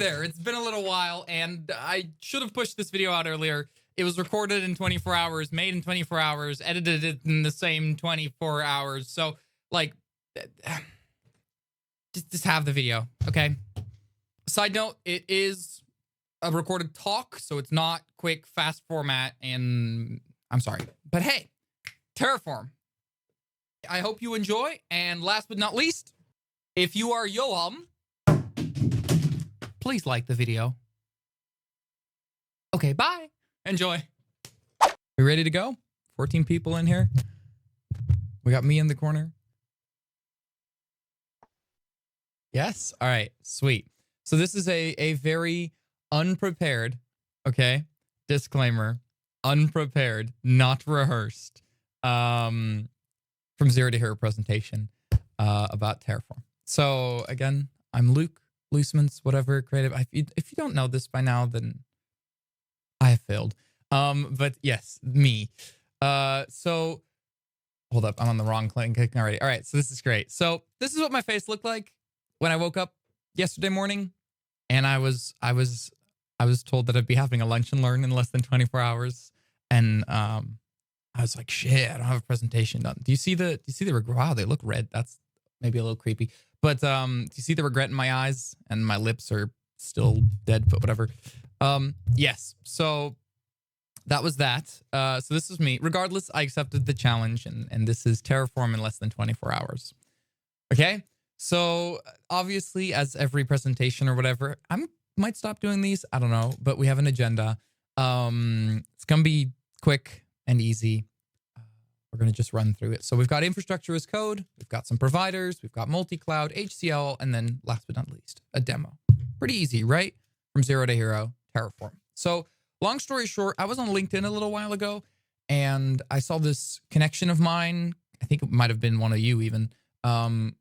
there. It's been a little while, and I should have pushed this video out earlier. It was recorded in 24 hours, made in 24 hours, edited it in the same 24 hours. So, like, just have the video, okay? Side note, it is a recorded talk, so it's not quick, fast format, and I'm sorry. But hey, Terraform. I hope you enjoy, and last but not least, if you are Yoam, please like the video. Okay, bye. Enjoy. We ready to go? 14 people in here. We got me in the corner. Yes? All right, sweet. So this is a very unprepared, okay? Disclaimer, unprepared, not rehearsed, from zero to hero presentation about Terraform. So again, I'm Luke, Lucemans, whatever, creative. If you don't know this by now, then I have failed. But yes, me. So hold up, I'm on the wrong click already. All right, so this is great. So this is what my face looked like when I woke up yesterday morning, and I was told that I'd be having a lunch and learn in less than 24 hours, and I was like, shit, I don't have a presentation done. Do you see the wow, they look red. That's maybe a little creepy. But do you see the regret in my eyes? And my lips are still dead, but whatever. Yes. So that was that. So this is me. Regardless, I accepted the challenge, and this is Terraform in less than 24 hours. Okay. So obviously, as every presentation or whatever, I might stop doing these. I don't know, but we have an agenda. It's going to be quick and easy. We're going to just run through it. So we've got infrastructure as code. We've got some providers. We've got multi-cloud, HCL, and then last but not least, a demo. Pretty easy, right? From zero to hero, Terraform. So long story short, I was on LinkedIn a little while ago, and I saw this connection of mine. I think it might have been one of you even.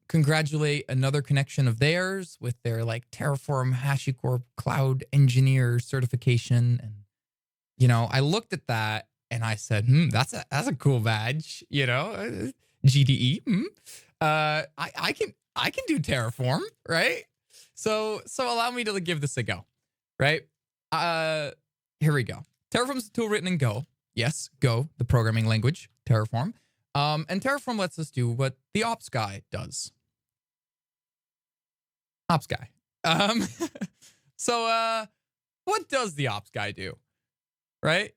Congratulate another connection of theirs with their like Terraform HashiCorp Cloud Engineer certification. And, you know, I looked at that and I said, that's a cool badge, you know, GDE. I can do Terraform, right? So allow me to give this a go, right? Here we go. Terraform's a tool written in Go. Yes, Go, the programming language, Terraform. And Terraform lets us do what the ops guy does. Ops guy. So what does the ops guy do? Right?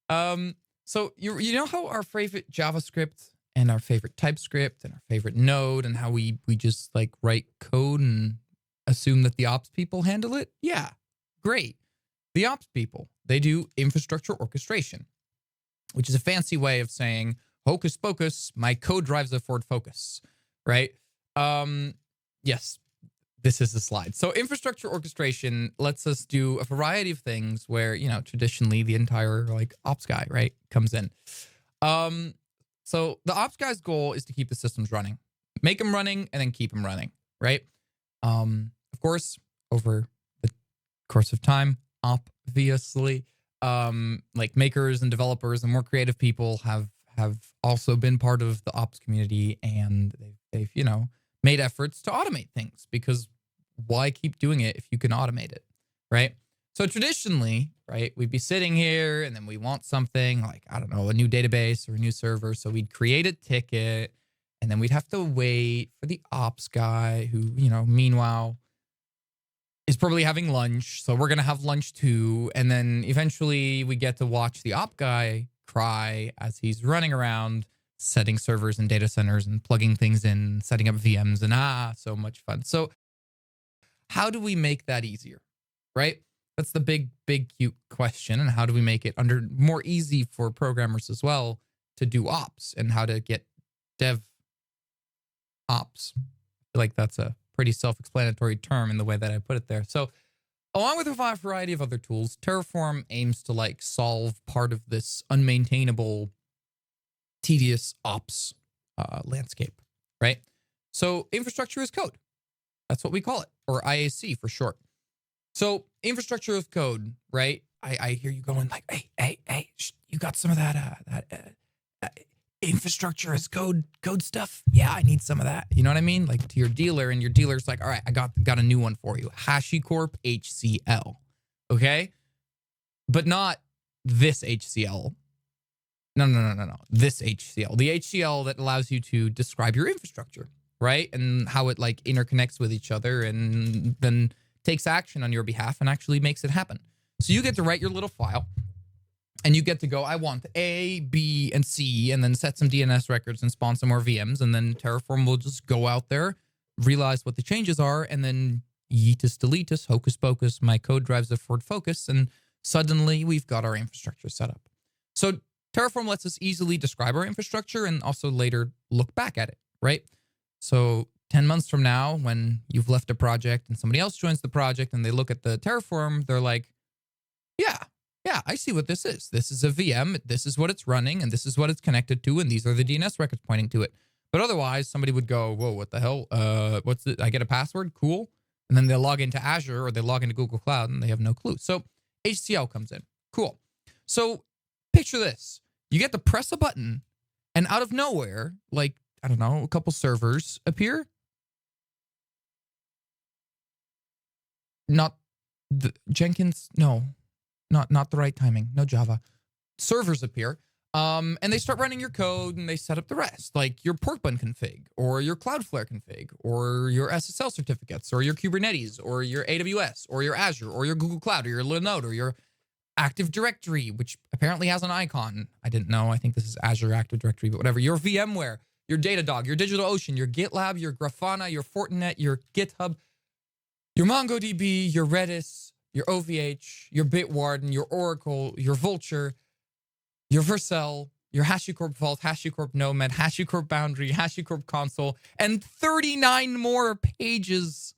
So you know how our favorite JavaScript and our favorite TypeScript and our favorite Node and how we just like write code and assume that the ops people handle it? Yeah, great. The ops people, they do infrastructure orchestration, which is a fancy way of saying, hocus pocus, my code drives a Ford Focus, right? Yes, this is the slide. So infrastructure orchestration lets us do a variety of things where, you know, traditionally the entire like ops guy, right, comes in. So the ops guy's goal is to keep the systems running, make them running, and then keep them running, right? Of course, over the course of time, obviously, like makers and developers and more creative people have also been part of the ops community, and they've you know, made efforts to automate things, because why keep doing it if you can automate it, right? So traditionally, right, we'd be sitting here and then we want something like, I don't know, a new database or a new server. So we'd create a ticket and then we'd have to wait for the ops guy who, you know, meanwhile is probably having lunch. So we're going to have lunch too. And then eventually we get to watch the op guy cry as he's running around setting servers and data centers and plugging things in, setting up VMs, and so much fun. So how do we make that easier, right? That's the big, cute question. And how do we make it more easy for programmers as well to do ops, and how to get dev ops? I feel like that's a pretty self-explanatory term in the way that I put it there. So along with a variety of other tools, Terraform aims to like solve part of this unmaintainable, tedious ops landscape, right? So infrastructure as code. That's what we call it, or IAC for short. So infrastructure as code, right? I hear you going like, hey, you got some of that infrastructure as code stuff. Yeah, I need some of that. You know what I mean? Like to your dealer, and your dealer's like, all right, I got a new one for you. HashiCorp HCL. Okay? But not this HCL. No. This HCL. The HCL that allows you to describe your infrastructure, right? And how it like interconnects with each other and then takes action on your behalf and actually makes it happen. So you get to write your little file and you get to go, I want A, B, and C, and then set some DNS records and spawn some more VMs. And then Terraform will just go out there, realize what the changes are, and then yeetus deletus, hocus pocus, my code drives a forward focus, and suddenly we've got our infrastructure set up. So Terraform lets us easily describe our infrastructure and also later look back at it, right? So 10 months from now, when you've left a project and somebody else joins the project and they look at the Terraform, they're like, yeah, I see what this is. This is a VM. This is what it's running, and this is what it's connected to, and these are the DNS records pointing to it. But otherwise, somebody would go, whoa, what the hell? What's it? I get a password? Cool. And then they'll log into Azure or they log into Google Cloud, and they have no clue. So HCL comes in. Cool. So picture this. You get to press a button, and out of nowhere, like, I don't know, a couple servers appear. Not the Jenkins, no. Not the right timing. No Java. Servers appear, and they start running your code, and they set up the rest, like your Portbun config, or your Cloudflare config, or your SSL certificates, or your Kubernetes, or your AWS, or your Azure, or your Google Cloud, or your Linode, or your Active Directory, which apparently has an icon. I didn't know. I think this is Azure Active Directory, but whatever. Your VMware, your Datadog, your DigitalOcean, your GitLab, your Grafana, your Fortinet, your GitHub, your MongoDB, your Redis, your OVH, your Bitwarden, your Oracle, your Vultr, your Vercel, your HashiCorp Vault, HashiCorp Nomad, HashiCorp Boundary, HashiCorp Console, and 39 more pages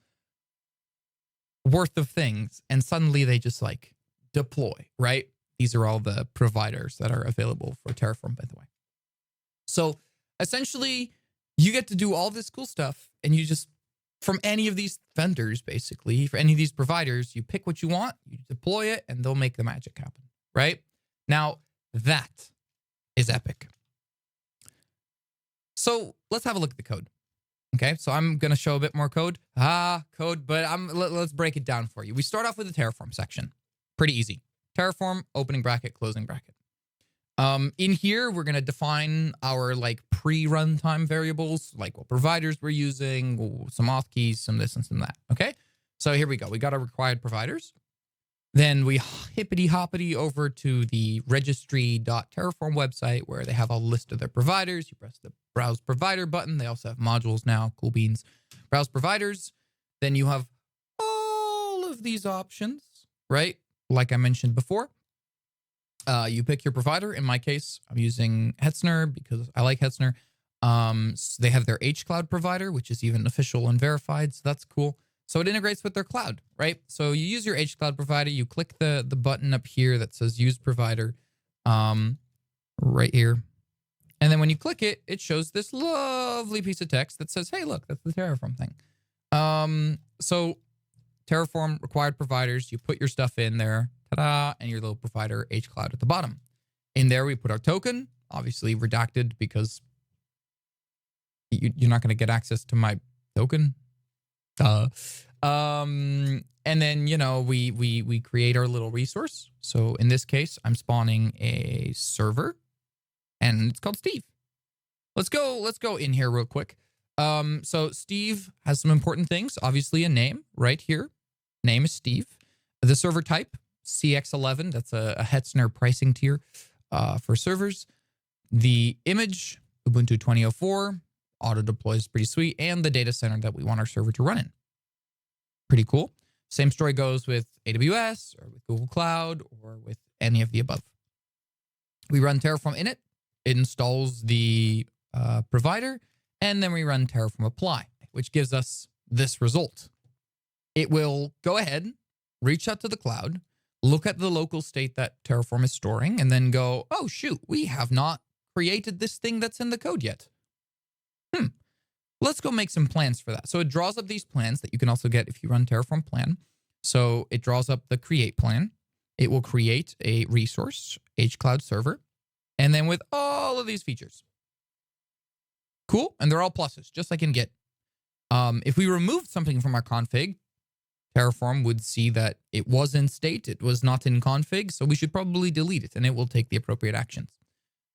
worth of things. And suddenly they just like deploy, right? These are all the providers that are available for Terraform, by the way. So essentially, you get to do all this cool stuff, and you just, from any of these vendors, basically, for any of these providers, you pick what you want, you deploy it, and they'll make the magic happen, right? Now, that is epic. So let's have a look at the code. Okay, so I'm going to show a bit more code. Code, but let's break it down for you. We start off with the Terraform section. Pretty easy. Terraform, opening bracket, closing bracket. In here, we're going to define our like pre-runtime variables, like what providers we're using, some auth keys, some this and some that. Okay, so here we go. We got our required providers. Then we hippity-hoppity over to the registry.terraform website where they have a list of their providers. You press the browse provider button. They also have modules now. Cool beans. Browse providers. Then you have all of these options, right? Like I mentioned before. You pick your provider. In my case, I'm using Hetzner because I like Hetzner. So they have their hCloud provider, which is even official and verified. So that's cool. So it integrates with their cloud, right? So you use your hCloud provider. You click the button up here that says use provider right here. And then when you click it, it shows this lovely piece of text that says, hey, look, that's the Terraform thing. So Terraform required providers, you put your stuff in there. Ta-da, and your little provider hCloud at the bottom. In there, we put our token, obviously redacted because you're not going to get access to my token. And then, you know, we create our little resource. So in this case, I'm spawning a server, and it's called Steve. Let's go in here real quick. So Steve has some important things. Obviously, a name right here. Name is Steve. The server type. CX11, that's a Hetzner pricing tier for servers. The image, Ubuntu 2004, auto deploys pretty sweet, and the data center that we want our server to run in. Pretty cool. Same story goes with AWS or with Google Cloud or with any of the above. We run Terraform init, it installs the provider, and then we run Terraform apply, which gives us this result. It will go ahead, reach out to the cloud, look at the local state that Terraform is storing, and then go, oh, shoot, we have not created this thing that's in the code yet. Let's go make some plans for that. So it draws up these plans that you can also get if you run Terraform plan. So it draws up the create plan. It will create a resource, hCloud server, and then with all of these features. Cool. And they're all pluses, just like in Git. If we removed something from our config, Terraform would see that it was in state, it was not in config, so we should probably delete it, and it will take the appropriate actions.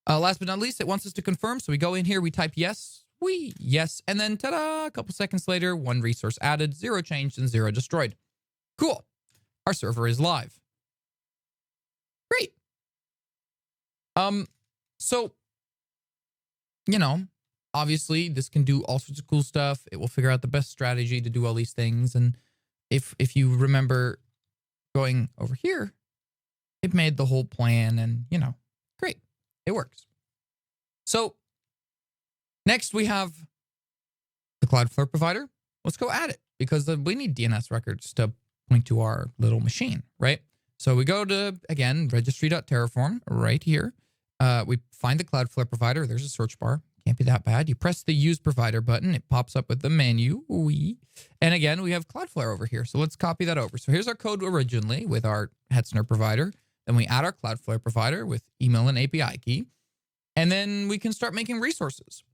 Last but not least, it wants us to confirm, so we go in here, we type yes, yes, and then ta-da, a couple seconds later, 1 resource added, 0 changed, and 0 destroyed. Cool. Our server is live. Great. So, you know, obviously, this can do all sorts of cool stuff. It will figure out the best strategy to do all these things, and if you remember going over here, it made the whole plan and, you know, great. It works. So next we have the Cloudflare provider. Let's go add it because we need DNS records to point to our little machine, right? So we go to, again, registry.terraform right here. We find the Cloudflare provider. There's a search bar. Can't be that bad. You press the use provider button. It pops up with the menu. And again, we have Cloudflare over here. So let's copy that over. So here's our code originally with our Hetzner provider. Then we add our Cloudflare provider with email and API key. And then we can start making resources.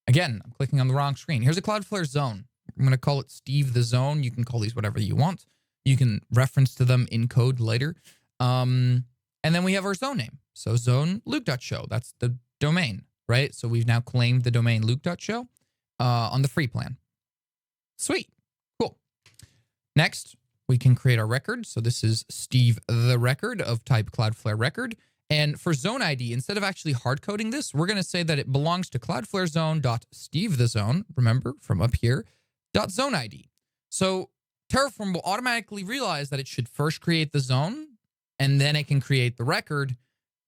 Again, I'm clicking on the wrong screen. Here's a Cloudflare zone. I'm going to call it Steve the zone. You can call these whatever you want. You can reference to them in code later. And then we have our zone name. So zone luc.show. That's the domain. Right? So we've now claimed the domain luc.show on the free plan. Sweet. Cool. Next, we can create our record. So this is Steve the record of type Cloudflare record. And for zone ID, instead of actually hard coding this, we're going to say that it belongs to Cloudflare zone.steve the zone. Remember from up here, .zone ID. So Terraform will automatically realize that it should first create the zone and then it can create the record,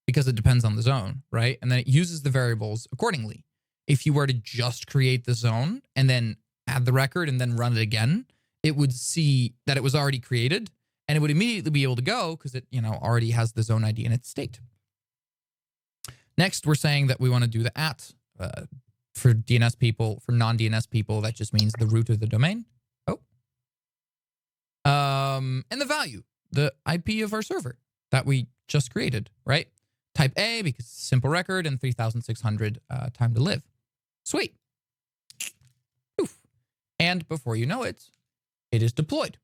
because it depends on the zone, right? And then it uses the variables accordingly. If you were to just create the zone and then add the record and then run it again, it would see that it was already created and it would immediately be able to go because it, you know, already has the zone ID in its state. Next, we're saying that we want to do the @ for DNS people. For non-DNS people, that just means the root of the domain. And the value, the IP of our server that we just created, right? Type A because it's a simple record and 3,600 time to live. Sweet. Oof. And before you know it, it is deployed.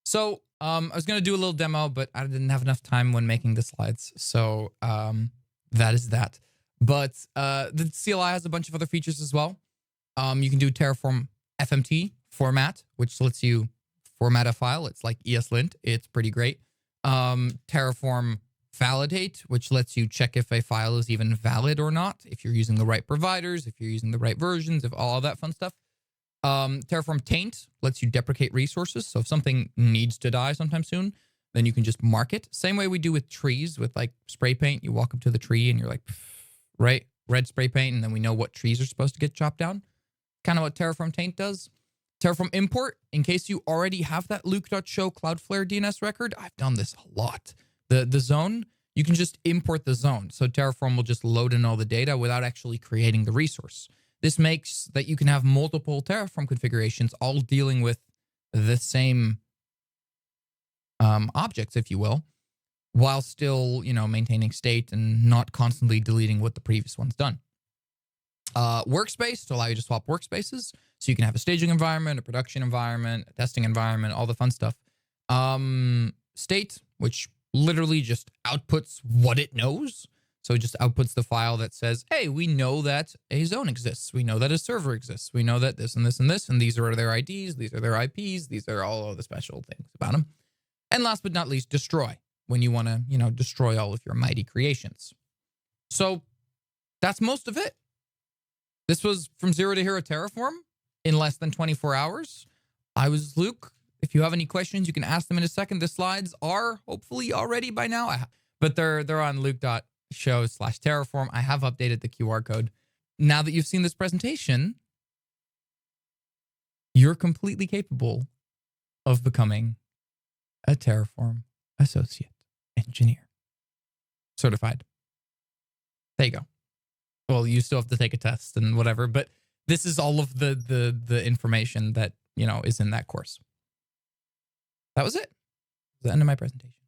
So I was going to do a little demo, but I didn't have enough time when making the slides. So that is that. But the CLI has a bunch of other features as well. You can do Terraform FMT format, which lets you format a file. It's like ESLint. It's pretty great. Terraform validate, which lets you check if a file is even valid or not, if you're using the right providers, if you're using the right versions, if all that fun stuff. Terraform taint lets you deprecate resources. So if something needs to die sometime soon, then you can just mark it. Same way we do with trees with like spray paint. You walk up to the tree and you're like, right, red spray paint, and then we know what trees are supposed to get chopped down. Kind of what Terraform taint does. Terraform import, in case you already have that luc.show Cloudflare DNS record, I've done this a lot. The zone, you can just import the zone. So Terraform will just load in all the data without actually creating the resource. This makes that you can have multiple Terraform configurations all dealing with the same objects, if you will, while still, you know, maintaining state and not constantly deleting what the previous one's done. Workspace to allow you to swap workspaces. So you can have a staging environment, a production environment, a testing environment, all the fun stuff. State, which literally just outputs what it knows. So it just outputs the file that says, hey, we know that a zone exists. We know that a server exists. We know that this and this and this, and these are their IDs. These are their IPs. These are all of the special things about them. And last but not least, destroy, when you want to, you know, destroy all of your mighty creations. So that's most of it. This was from zero to hero Terraform in less than 24 hours. I was Luke. If you have any questions, you can ask them in a second. The slides are hopefully already by now, but they're on luc.show/Terraform. I have updated the QR code. Now that you've seen this presentation, you're completely capable of becoming a Terraform Associate Engineer. Certified. There you go. Well, you still have to take a test and whatever, but this is all of the information that, you know, is in that course. That was it. The end of my presentation.